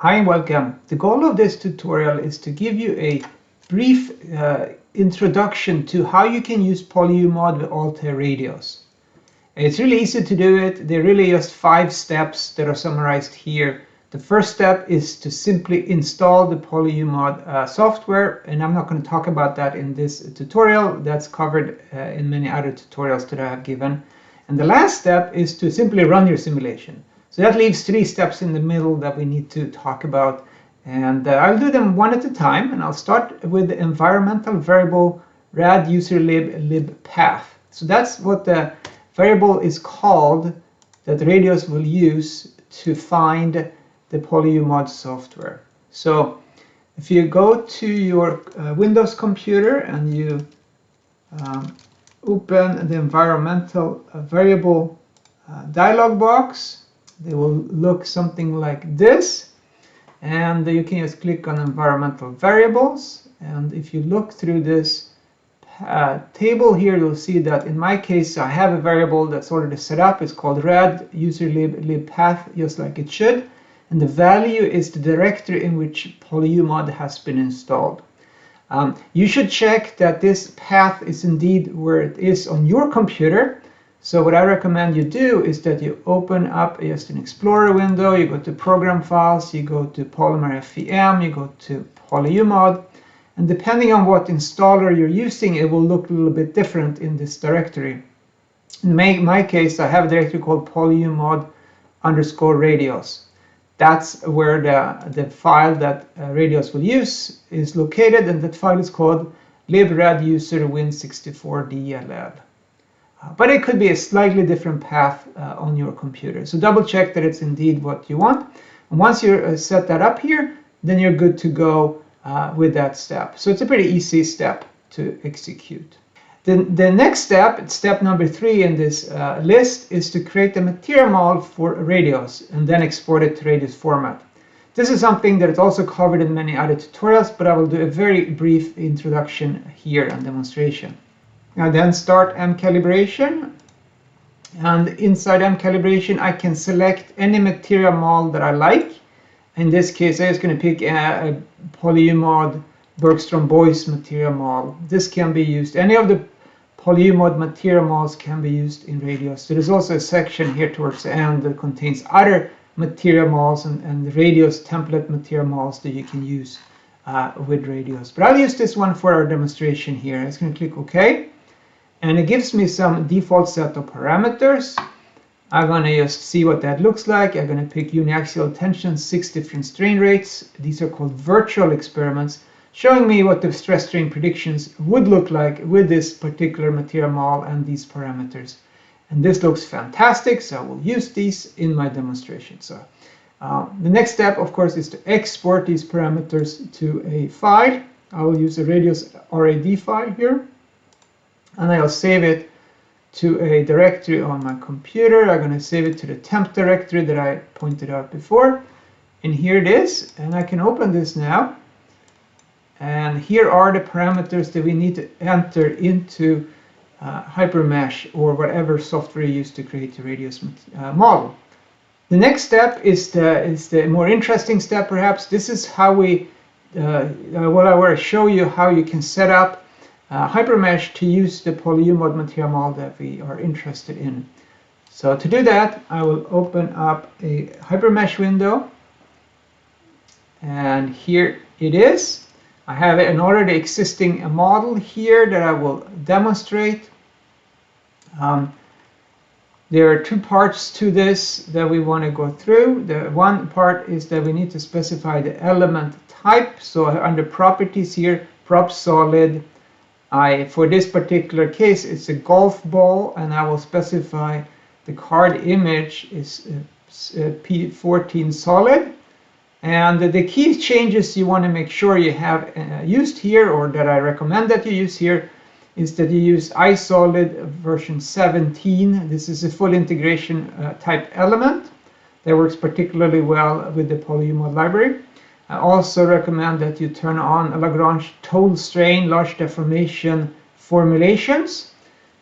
Hi and welcome. The goal of this tutorial is to give you a brief introduction to how you can use PolyUMod with Altair Radioss. It's really easy to do it. There are really just 5 steps that are summarized here. The first step is to simply install the PolyUMod software, and I'm not going to talk about that in this tutorial. That's covered in many other tutorials that I have given. And the last step is to simply run your simulation. So that leaves 3 steps in the middle that we need to talk about, and I'll do them one at a time. And I'll start with the environmental variable rad user lib path. So that's what the variable is called that Radioss will use to find the PolyUMod software. So if you go to your Windows computer and you open the environmental variable dialog box, they will look something like this, and you can just click on environmental variables. And if you look through this table here, you'll see that in my case I have a variable that's already set up. It's called rad user lib path, just like it should, and the value is the directory in which PolyUMod has been installed. You should check that this path is indeed where it is on your computer. So what I recommend you do is that you open up just an Explorer window, you go to Program Files, you go to Polymer FEM, you go to PolyUMod, and depending on what installer you're using, it will look a little bit different in this directory. In my case, I have a directory called PolyUMod_Radioss. That's where the file that Radioss will use is located, and that file is called libraduser-win64dll. But it could be a slightly different path on your computer. So double check that it's indeed what you want. And once you set that up here, then you're good to go with that step. So it's a pretty easy step to execute. The next step, step number 3 in this list, is to create a material model for Radioss and then export it to Radioss format. This is something that is also covered in many other tutorials, but I will do a very brief introduction here and demonstration. Now then start calibration, and inside calibration I can select any material model that I like. In this case I'm just going to pick a PolyUMod Bergstrom-Boyce material model. This can be used, any of the PolyUMod material models can be used in Radioss. There is also a section here towards the end that contains other material models and Radioss template material models that you can use with Radioss. But I'll use this one for our demonstration here. I'm just going to click OK. And it gives me some default set of parameters. I'm going to just see what that looks like. I'm going to pick uniaxial tension, 6 different strain rates. These are called virtual experiments, showing me what the stress strain predictions would look like with this particular material model and these parameters. And this looks fantastic, so I will use these in my demonstration. So the next step, of course, is to export these parameters to a file. I will use a Radioss RAD file here. And I'll save it to a directory on my computer. I'm going to save it to the temp directory that I pointed out before. And here it is. And I can open this now. And here are the parameters that we need to enter into HyperMesh or whatever software you use to create a Radioss model. The next step is the more interesting step, perhaps. This is how I want to show you how you can set up HyperMesh to use the PolyUMod material model that we are interested in. So to do that, I will open up a HyperMesh window, and here it is. I have an already existing model here that I will demonstrate. There are 2 parts to this that we want to go through. The one part is that we need to specify the element type. So under properties here, prop solid. For this particular case, it's a golf ball, and I will specify the card image is P14 solid. And the key changes you want to make sure you have used here, or that I recommend that you use here, is that you use iSolid version 17. This is a full integration type element that works particularly well with the PolyUMod library. I also recommend that you turn on Lagrange total strain large deformation formulations.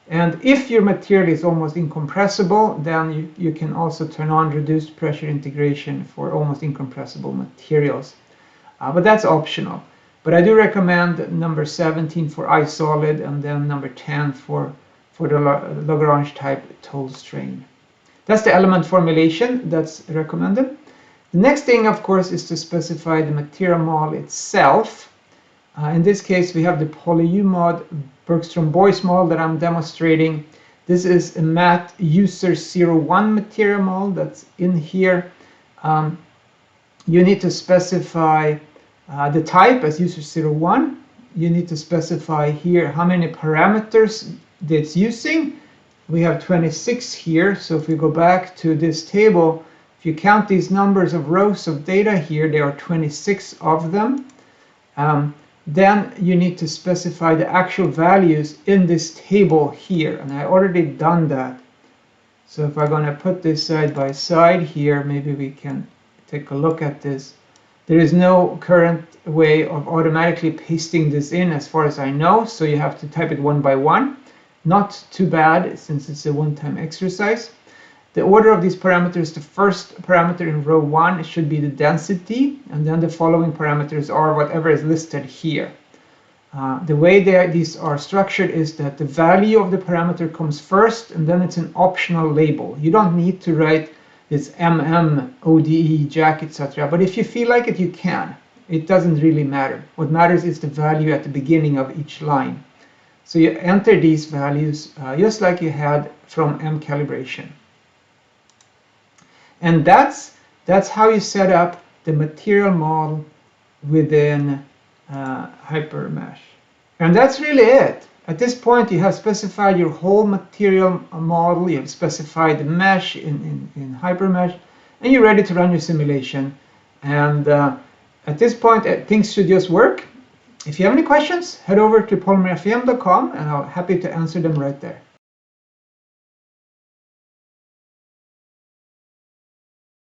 And if your material is almost incompressible, then you can also turn on reduced pressure integration for almost incompressible materials. But that's optional. But I do recommend number 17 for iSolid and then number 10 for the Lagrange type tool strain. That's the element formulation that's recommended. The next thing, of course, is to specify the material model itself. In this case, we have the PolyUMod Bergstrom-Boyce model that I'm demonstrating. This is a matte user 01 material model that's in here. You need to specify the type as user 01. You need to specify here how many parameters that it's using. We have 26 here, so if we go back to this table, if you count these numbers of rows of data here, there are 26 of them. Then you need to specify the actual values in this table here, and I already done that. So if I'm going to put this side by side here, maybe we can take a look at this. There is no current way of automatically pasting this in as far as I know, so you have to type it one by one. Not too bad since it's a one-time exercise. The order of these parameters, the first parameter in row 1 should be the density, and then the following parameters are whatever is listed here. The way these are structured is that the value of the parameter comes first, and then it's an optional label. You don't need to write this MM, ODE, Jack, etc. But if you feel like it, you can. It doesn't really matter. What matters is the value at the beginning of each line. So you enter these values just like you had from M calibration. And that's how you set up the material model within HyperMesh. And that's really it. At this point, you have specified your whole material model, you have specified the mesh in HyperMesh, and you're ready to run your simulation. And at this point, things should just work. If you have any questions, head over to polymerfm.com, and I'm happy to answer them right there.